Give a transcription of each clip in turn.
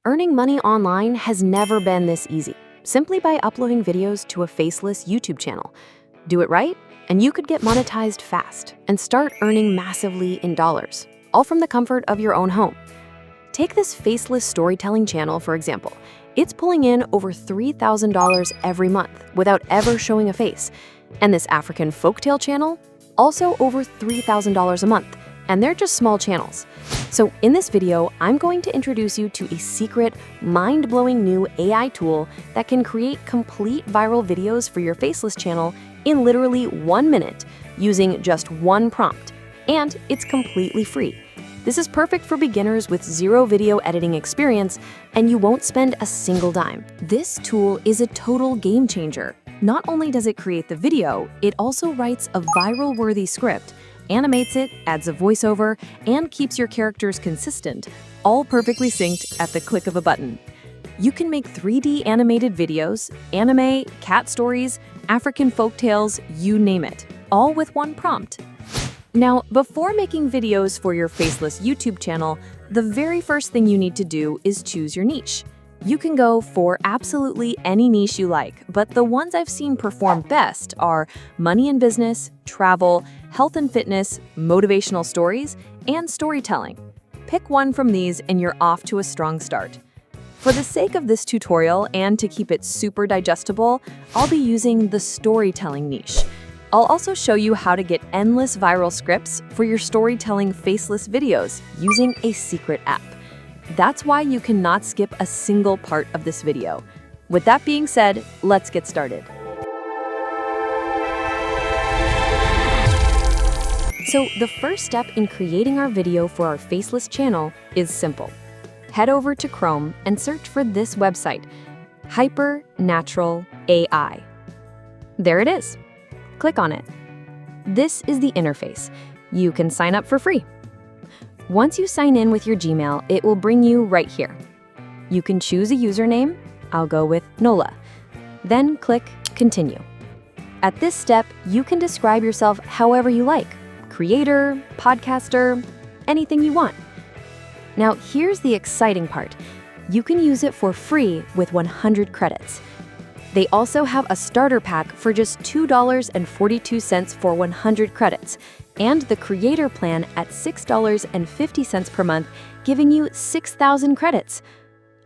Earning money online has never been this easy, simply by uploading videos to a faceless YouTube channel. Do it right, and you could get monetized fast and start earning massively in dollars, all from the comfort of your own home. Take this faceless storytelling channel, for example. It's pulling in over $3,000 every month without ever showing a face. And this African Folktale channel, also over $3,000 a month, and they're just small channels. So in this video, I'm going to introduce you to a secret, mind-blowing new AI tool that can create complete viral videos for your faceless channel in literally 1 minute using just one prompt. And it's completely free. This is perfect for beginners with zero video editing experience, and you won't spend a single dime. This tool is a total game changer. Not only does it create the video, it also writes a viral-worthy script, animates it, adds a voiceover, and keeps your characters consistent, all perfectly synced at the click of a button. You can make 3D animated videos, anime, cat stories, African folktales, you name it, all with one prompt. Now, before making videos for your faceless YouTube channel, the very first thing you need to do is choose your niche. You can go for absolutely any niche you like, but the ones I've seen perform best are money and business, travel, health and fitness, motivational stories, and storytelling. Pick one from these and you're off to a strong start. For the sake of this tutorial and to keep it super digestible, I'll be using the storytelling niche. I'll also show you how to get endless viral scripts for your storytelling faceless videos using a secret app. That's why you cannot skip a single part of this video. With that being said, let's get started. So the first step in creating our video for our faceless channel is simple. Head over to Chrome and search for this website, Hypernatural AI. There it is. Click on it. This is the interface. You can sign up for free. Once you sign in with your Gmail, it will bring you right here. You can choose a username. I'll go with Nola. Then click Continue. At this step, you can describe yourself however you like. Creator, podcaster, anything you want. Now, here's the exciting part. You can use it for free with 100 credits. They also have a starter pack for just $2.42 for 100 credits, and the creator plan at $6.50 per month, giving you 6,000 credits.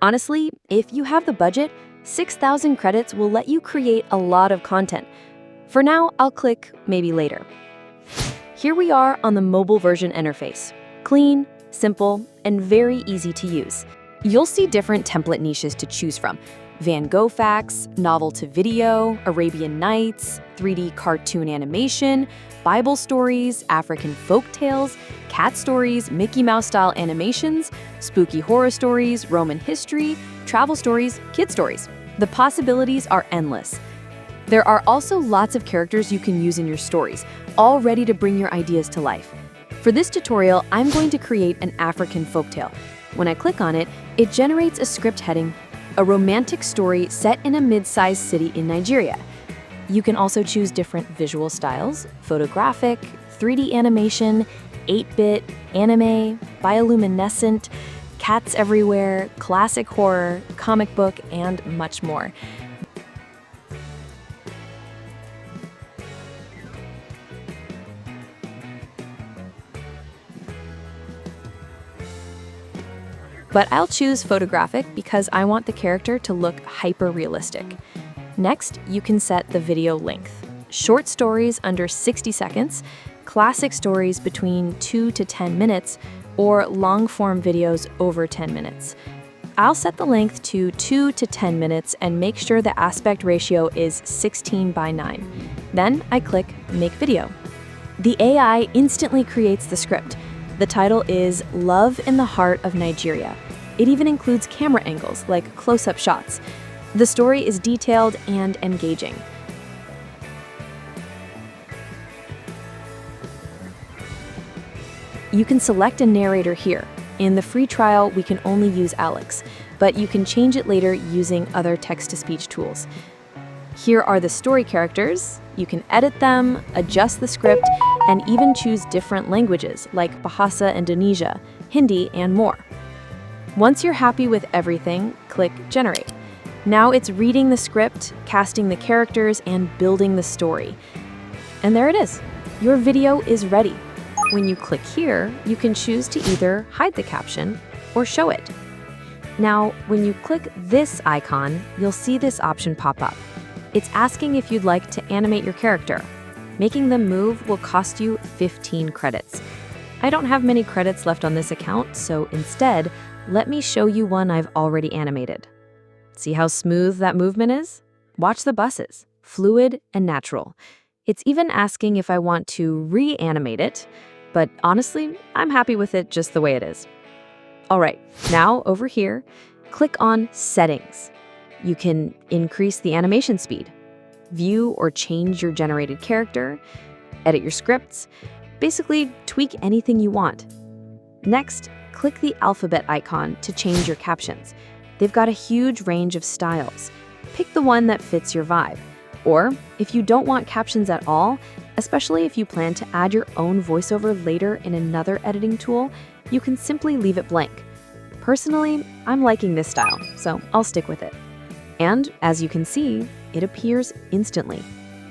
Honestly, if you have the budget, 6,000 credits will let you create a lot of content. For now, I'll click Maybe Later. Here we are on the mobile version interface. Clean, simple, and very easy to use. You'll see different template niches to choose from. Van Gogh facts, novel to video, Arabian Nights, 3D cartoon animation, Bible stories, African folk tales, cat stories, Mickey Mouse style animations, spooky horror stories, Roman history, travel stories, kid stories. The possibilities are endless. There are also lots of characters you can use in your stories, all ready to bring your ideas to life. For this tutorial, I'm going to create an African folktale. When I click on it, it generates a script heading, a romantic story set in a mid-sized city in Nigeria. You can also choose different visual styles, photographic, 3D animation, 8-bit, anime, bioluminescent, cats everywhere, classic horror, comic book, and much more. But I'll choose photographic because I want the character to look hyper-realistic. Next, you can set the video length. Short stories under 60 seconds, classic stories between 2 to 10 minutes, or long-form videos over 10 minutes. I'll set the length to 2 to 10 minutes and make sure the aspect ratio is 16:9. Then I click Make Video. The AI instantly creates the script. The title is Love in the Heart of Nigeria. It even includes camera angles, like close-up shots. The story is detailed and engaging. You can select a narrator here. In the free trial, we can only use Alex, but you can change it later using other text-to-speech tools. Here are the story characters. You can edit them, adjust the script, and even choose different languages like Bahasa Indonesia, Hindi, and more. Once you're happy with everything, click Generate. Now it's reading the script, casting the characters, and building the story. And there it is. Your video is ready. When you click here, you can choose to either hide the caption or show it. Now, when you click this icon, you'll see this option pop up. It's asking if you'd like to animate your character. Making them move will cost you 15 credits. I don't have many credits left on this account, so instead, let me show you one I've already animated. See how smooth that movement is? Watch the buses, fluid and natural. It's even asking if I want to reanimate it, but honestly, I'm happy with it just the way it is. All right, now over here, click on Settings. You can increase the animation speed, view or change your generated character, edit your scripts, basically tweak anything you want. Next, click the alphabet icon to change your captions. They've got a huge range of styles. Pick the one that fits your vibe. Or, if you don't want captions at all, especially if you plan to add your own voiceover later in another editing tool, you can simply leave it blank. Personally, I'm liking this style, so I'll stick with it. And as you can see, it appears instantly.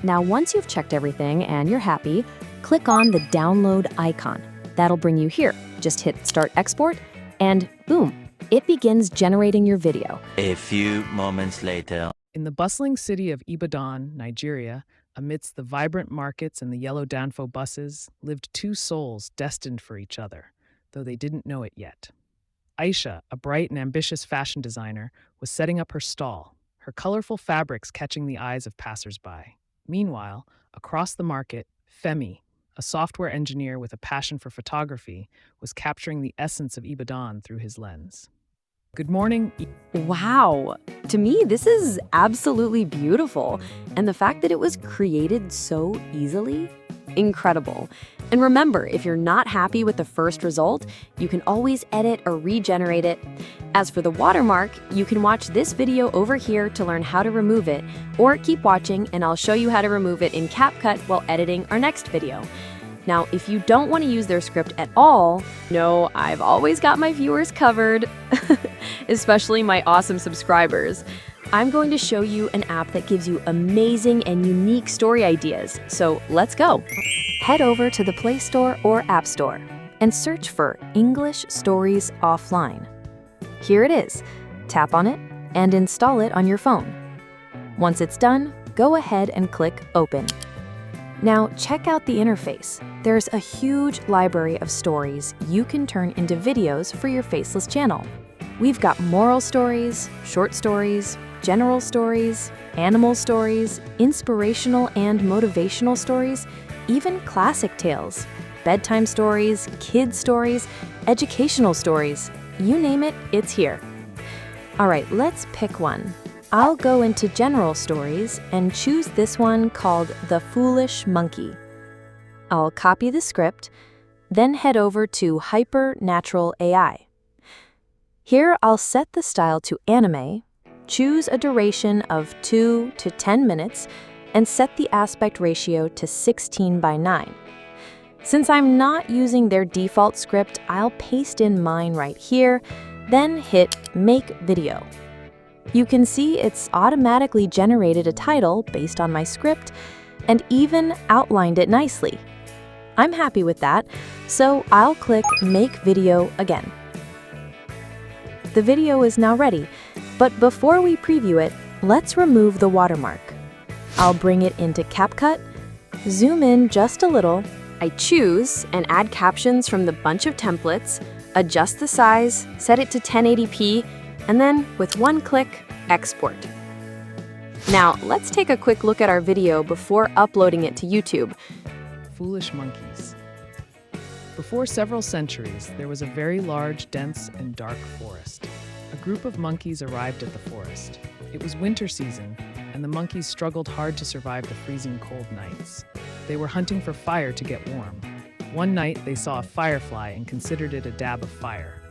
Now, once you've checked everything and you're happy, click on the download icon. That'll bring you here. Just hit Start Export, and boom, it begins generating your video. A few moments later. In the bustling city of Ibadan, Nigeria, amidst the vibrant markets and the yellow Danfo buses, lived two souls destined for each other, though they didn't know it yet. Aisha, a bright and ambitious fashion designer, was setting up her stall, her colorful fabrics catching the eyes of passersby. Meanwhile, across the market, Femi, a software engineer with a passion for photography, was capturing the essence of Ibadan through his lens. Good morning. Wow! To me, this is absolutely beautiful. And the fact that it was created so easily, incredible. And remember, if you're not happy with the first result, you can always edit or regenerate it. As for the watermark, you can watch this video over here to learn how to remove it, or keep watching and I'll show you how to remove it in CapCut while editing our next video. Now, if you don't want to use their script at all, no, I've always got my viewers covered, especially my awesome subscribers. I'm going to show you an app that gives you amazing and unique story ideas, so let's go. Head over to the Play Store or App Store and search for English Stories Offline. Here it is. Tap on it and install it on your phone. Once it's done, go ahead and click Open. Now, check out the interface. There's a huge library of stories you can turn into videos for your Faceless channel. We've got moral stories, short stories, general stories, animal stories, inspirational and motivational stories, even classic tales, bedtime stories, kids stories, educational stories. You name it, it's here. All right, let's pick one. I'll go into general stories and choose this one called The Foolish Monkey. I'll copy the script, then head over to Hyper Natural AI. Here I'll set the style to anime, choose a duration of 2 to 10 minutes, and set the aspect ratio to 16:9. Since I'm not using their default script, I'll paste in mine right here, then hit Make Video. You can see it's automatically generated a title based on my script and even outlined it nicely. I'm happy with that, so I'll click Make Video again. The video is now ready, but before we preview it, let's remove the watermark. I'll bring it into CapCut, zoom in just a little. I choose and add captions from the bunch of templates, adjust the size, set it to 1080p, and then with one click, export. Now, let's take a quick look at our video before uploading it to YouTube. Foolish monkeys. Before several centuries, there was a very large, dense, and dark forest. A group of monkeys arrived at the forest. It was winter season, and the monkeys struggled hard to survive the freezing cold nights. They were hunting for fire to get warm. One night, they saw a firefly and considered it a dab of fire.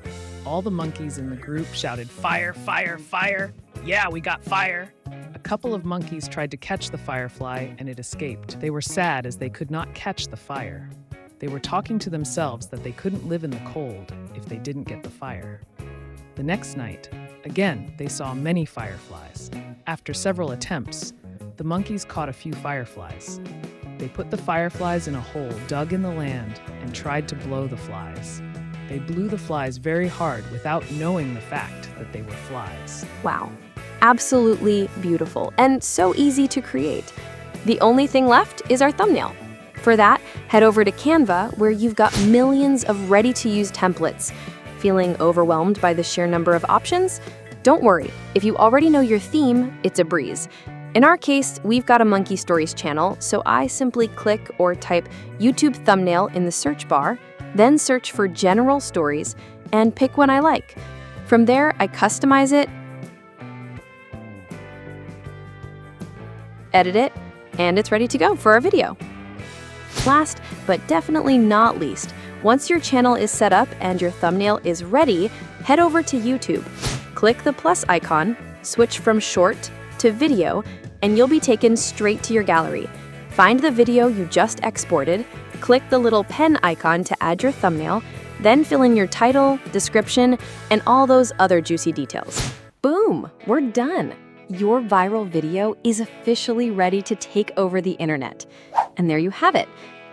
All the monkeys in the group shouted, "Fire, fire, fire! Yeah, we got fire!" A couple of monkeys tried to catch the firefly and it escaped. They were sad as they could not catch the fire. They were talking to themselves that they couldn't live in the cold if they didn't get the fire. The next night, again, they saw many fireflies. After several attempts, the monkeys caught a few fireflies. They put the fireflies in a hole dug in the land and tried to blow the flies. They blew the flies very hard without knowing the fact that they were flies. Wow. Absolutely beautiful and so easy to create. The only thing left is our thumbnail. For that, head over to Canva, where you've got millions of ready-to-use templates. Feeling overwhelmed by the sheer number of options? Don't worry. If you already know your theme, it's a breeze. In our case, we've got a Monkey Stories channel, so I simply click or type YouTube thumbnail in the search bar, then search for general stories, and pick one I like. From there, I customize it, edit it, and it's ready to go for our video. Last, but definitely not least, once your channel is set up and your thumbnail is ready, head over to YouTube. Click the plus icon, switch from short to video, and you'll be taken straight to your gallery. Find the video you just exported, click the little pen icon to add your thumbnail, then fill in your title, description, and all those other juicy details. Boom, we're done. Your viral video is officially ready to take over the internet. And there you have it.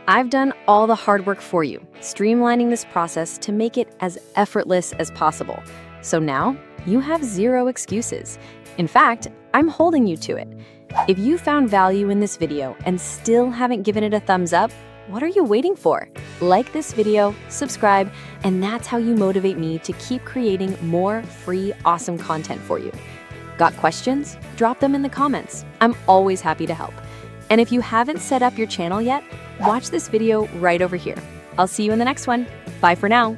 I've done all the hard work for you, streamlining this process to make it as effortless as possible. So now, you have zero excuses. In fact, I'm holding you to it. If you found value in this video and still haven't given it a thumbs up, what are you waiting for? Like this video, subscribe, and that's how you motivate me to keep creating more free, awesome content for you. Got questions? Drop them in the comments. I'm always happy to help. And if you haven't set up your channel yet, watch this video right over here. I'll see you in the next one. Bye for now.